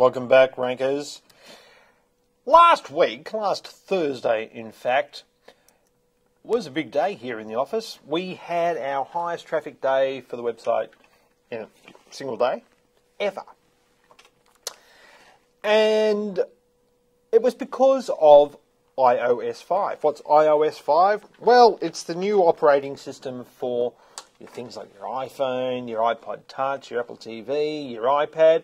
Welcome back, Rankers. Last Thursday, in fact, was a big day here in the office. We had our highest traffic day for the website in a single day ever. And it was because of iOS 5. What's iOS 5? Well, it's the new operating system for things like your iPhone, your iPod Touch, your Apple TV, your iPad.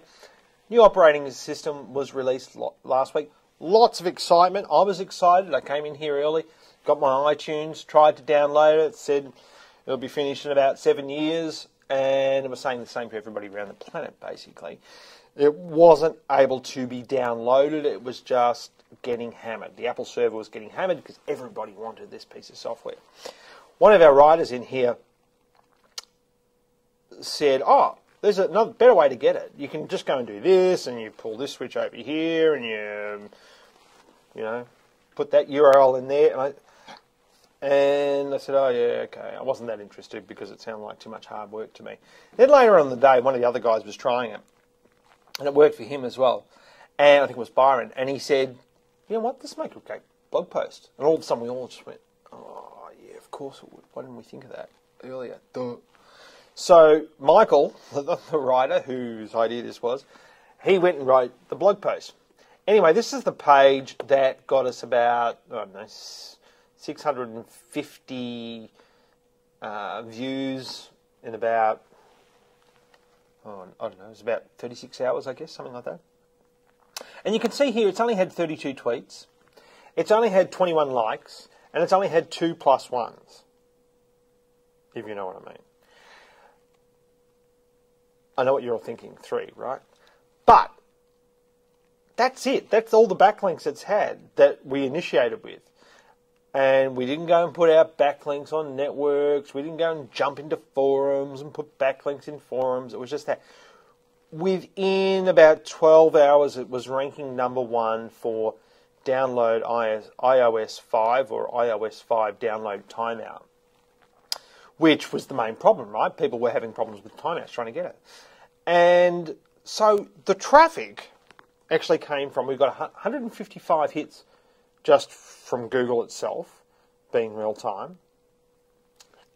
New operating system was released last week. Lots of excitement. I was excited. I came in here early, got my iTunes, tried to download it, said it'll be finished in about 7 years, and it was saying the same for everybody around the planet, basically. It wasn't able to be downloaded. It was just getting hammered. The Apple server was getting hammered because everybody wanted this piece of software. One of our writers in here said, there's another better way to get it. You can just go and do this, and you pull this switch over here, and you put that URL in there. And I said, oh yeah, okay. I wasn't that interested because it sounded like too much hard work to me. Then later on in the day, one of the other guys was trying it, and it worked for him as well. And I think it was Byron, and he said, you know what, this will make a great blog post. And all of a sudden we all just went, oh yeah, of course it would. Why didn't we think of that earlier? Duh. So Michael, the writer whose idea this was, he went and wrote the blog post. Anyway, this is the page that got us about, 650 views in about, it was about 36 hours, I guess, something like that. And you can see here it's only had 32 tweets, it's only had 21 likes, and it's only had 2 +1s, if you know what I mean. I know what you're all thinking, 3, right? But that's it. That's all the backlinks it's had that we initiated with. And we didn't go and put our backlinks on networks. We didn't go and jump into forums and put backlinks in forums. It was just that. Within about 12 hours, it was ranking #1 for download iOS 5 or iOS 5 download timeout, which was the main problem, right? People were having problems with timeouts trying to get it. And so the traffic actually came from, we've got 155 hits just from Google itself, being real time.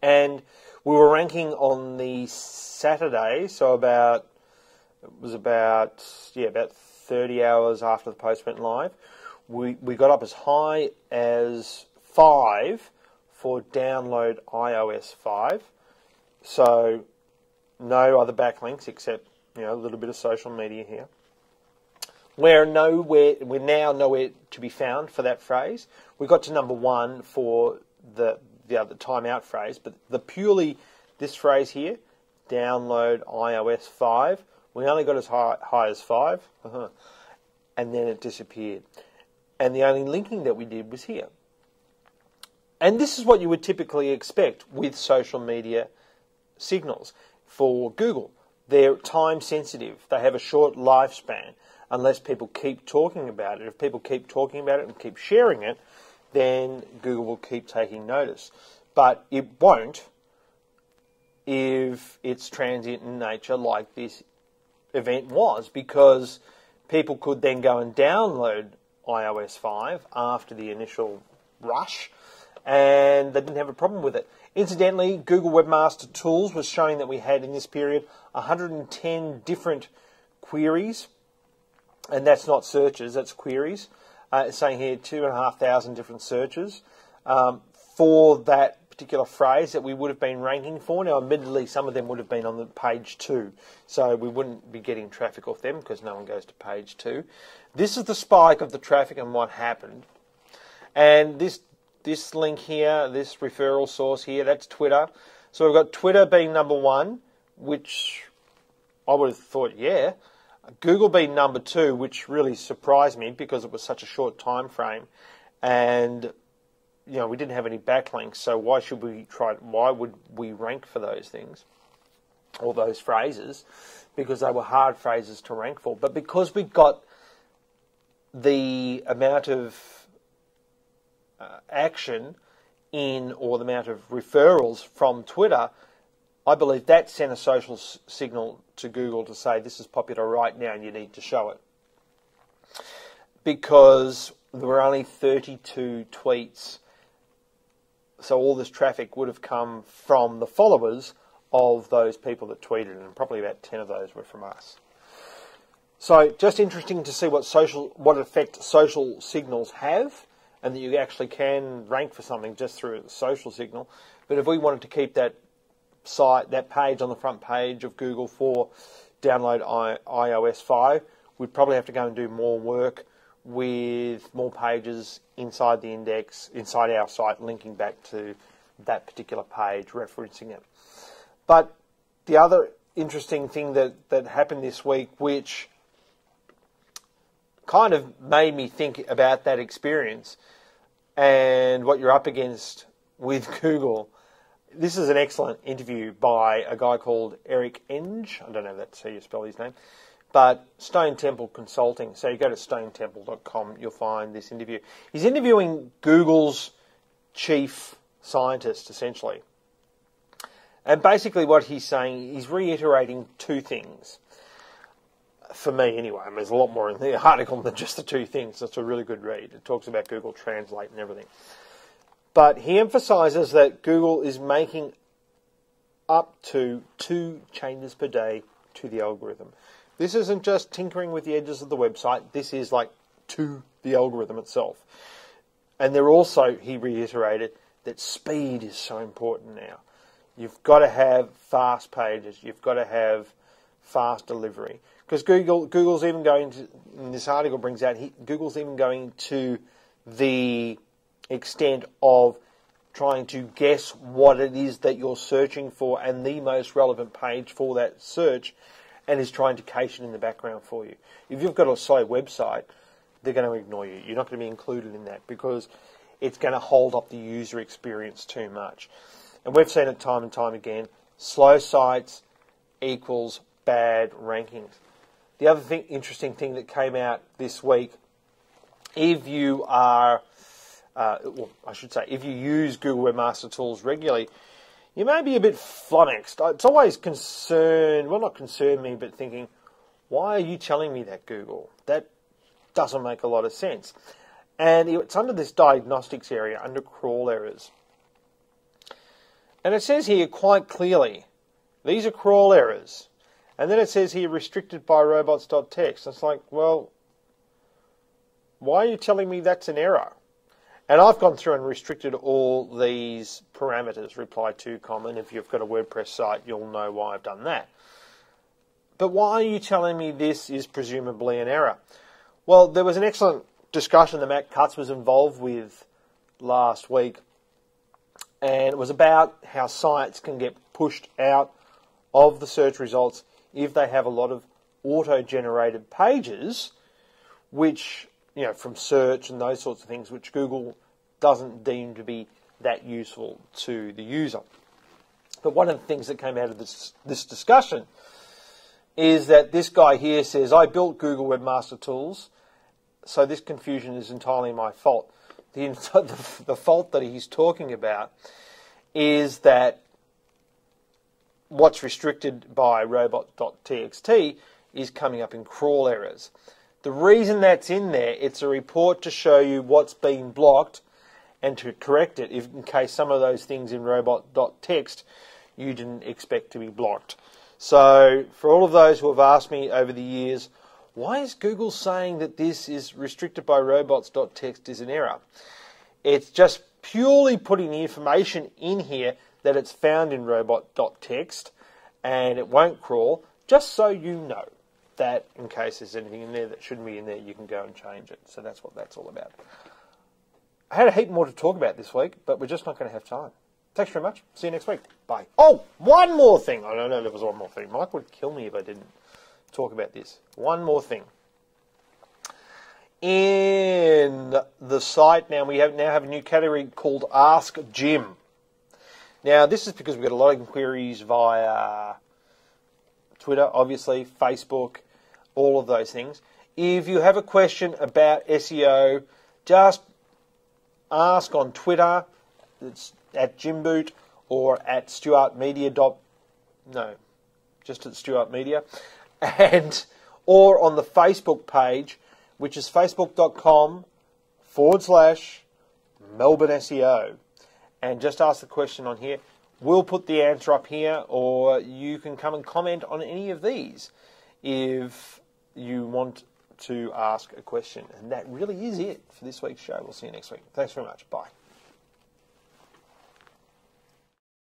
And we were ranking on the Saturday, so about 30 hours after the post went live. We got up as high as 5 for download iOS 5. So no other backlinks except, a little bit of social media here. We're now nowhere to be found for that phrase. We got to #1 for the other timeout phrase, but this phrase here, download iOS 5, we only got as high as 5, and then it disappeared. And the only linking that we did was here. And this is what you would typically expect with social media signals. For Google, they're time sensitive. They have a short lifespan unless people keep talking about it. If people keep talking about it and keep sharing it, then Google will keep taking notice. But it won't if it's transient in nature like this event was, because people could then go and download iOS 5 after the initial rush, and they didn't have a problem with it. Incidentally, Google Webmaster Tools was showing that we had in this period 110 different queries, and that's not searches, that's queries. It's saying here 2,500 different searches for that particular phrase that we would have been ranking for. Now, admittedly, some of them would have been on the page 2, so we wouldn't be getting traffic off them because no one goes to page 2. This is the spike of the traffic and what happened. And this link here, this referral source here, that's Twitter. So we've got Twitter being #1, which I would have thought, yeah. Google being #2, which really surprised me because it was such a short time frame, and we didn't have any backlinks. So why would we rank for those things or those phrases? Because they were hard phrases to rank for. But because we got the amount of action in, or the amount of referrals from Twitter, I believe that sent a social signal to Google to say this is popular right now and you need to show it. because there were only 32 tweets. So all this traffic would have come from the followers of those people that tweeted, and probably about 10 of those were from us. So just interesting to see what effect social signals have, and that you actually can rank for something just through a social signal. But if we wanted to keep that page on the front page of Google for download iOS 5, we'd probably have to go and do more work with more pages inside the index, inside our site, linking back to that particular page, referencing it. But the other interesting thing that happened this week, which kind of made me think about that experience and what you're up against with Google. This is an excellent interview by a guy called Eric Enge. I don't know if that's how you spell his name. But Stone Temple Consulting. So you go to stonetemple.com, you'll find this interview. He's interviewing Google's chief scientist, essentially. And basically what he's saying, he's reiterating two things. For me, anyway. I mean, there's a lot more in the article than just the two things. It's a really good read. It talks about Google Translate and everything. But he emphasises that Google is making up to 2 changes per day to the algorithm. This isn't just tinkering with the edges of the website. This is like to the algorithm itself. And they're also, he reiterated, that speed is so important now. You've got to have fast pages. You've got to have fast delivery. Because Google's even going to, and this article brings out, Google's even going to the extent of trying to guess what it is that you're searching for and the most relevant page for that search, and is trying to cache it in the background for you. If you've got a slow website, they're going to ignore you. You're not going to be included in that because it's going to hold up the user experience too much. And we've seen it time and time again. Slow sites equals bad rankings. The other interesting thing that came out this week, if you are, if you use Google Webmaster Tools regularly, you may be a bit flummoxed. It's always not concerned me, but thinking, why are you telling me that, Google? That doesn't make a lot of sense. And it's under this diagnostics area, under crawl errors. And it says here quite clearly, these are crawl errors. And then it says here, restricted by robots.txt. It's like, well, why are you telling me that's an error? And I've gone through and restricted all these parameters, reply to common. If you've got a WordPress site, you'll know why I've done that. But why are you telling me this is presumably an error? Well, there was an excellent discussion that Matt Cutts was involved with last week. And it was about how sites can get pushed out of the search results if they have a lot of auto-generated pages, which, from search and those sorts of things, which Google doesn't deem to be that useful to the user. But one of the things that came out of this discussion is that this guy here says, I built Google Webmaster Tools, so this confusion is entirely my fault. The fault that he's talking about is that what's restricted by robot.txt is coming up in crawl errors. The reason that's in there, it's a report to show you what's been blocked and to correct it in case some of those things in robot.txt you didn't expect to be blocked. So for all of those who have asked me over the years, why is Google saying that this is restricted by robots.txt is an error? It's just purely putting the information in here that it's found in robot.txt and it won't crawl, just so you know that in case there's anything in there that shouldn't be in there, you can go and change it. So that's what that's all about. I had a heap more to talk about this week, but we're just not going to have time. Thanks very much. See you next week. Bye. Oh, one more thing. I don't know if there was one more thing. Mike would kill me if I didn't talk about this. One more thing. In the site now, we now have a new category called Ask Jim. Now, this is because we've got a lot of inquiries via Twitter, obviously, Facebook, all of those things. If you have a question about SEO, just ask on Twitter. It's at Jimboot or at Stuart Media. Just at Stuart Media. Or on the Facebook page, which is facebook.com/Melbourne SEO. And just ask the question on here. We'll put the answer up here, or you can come and comment on any of these if you want to ask a question. And that really is it for this week's show. We'll see you next week. Thanks very much. Bye.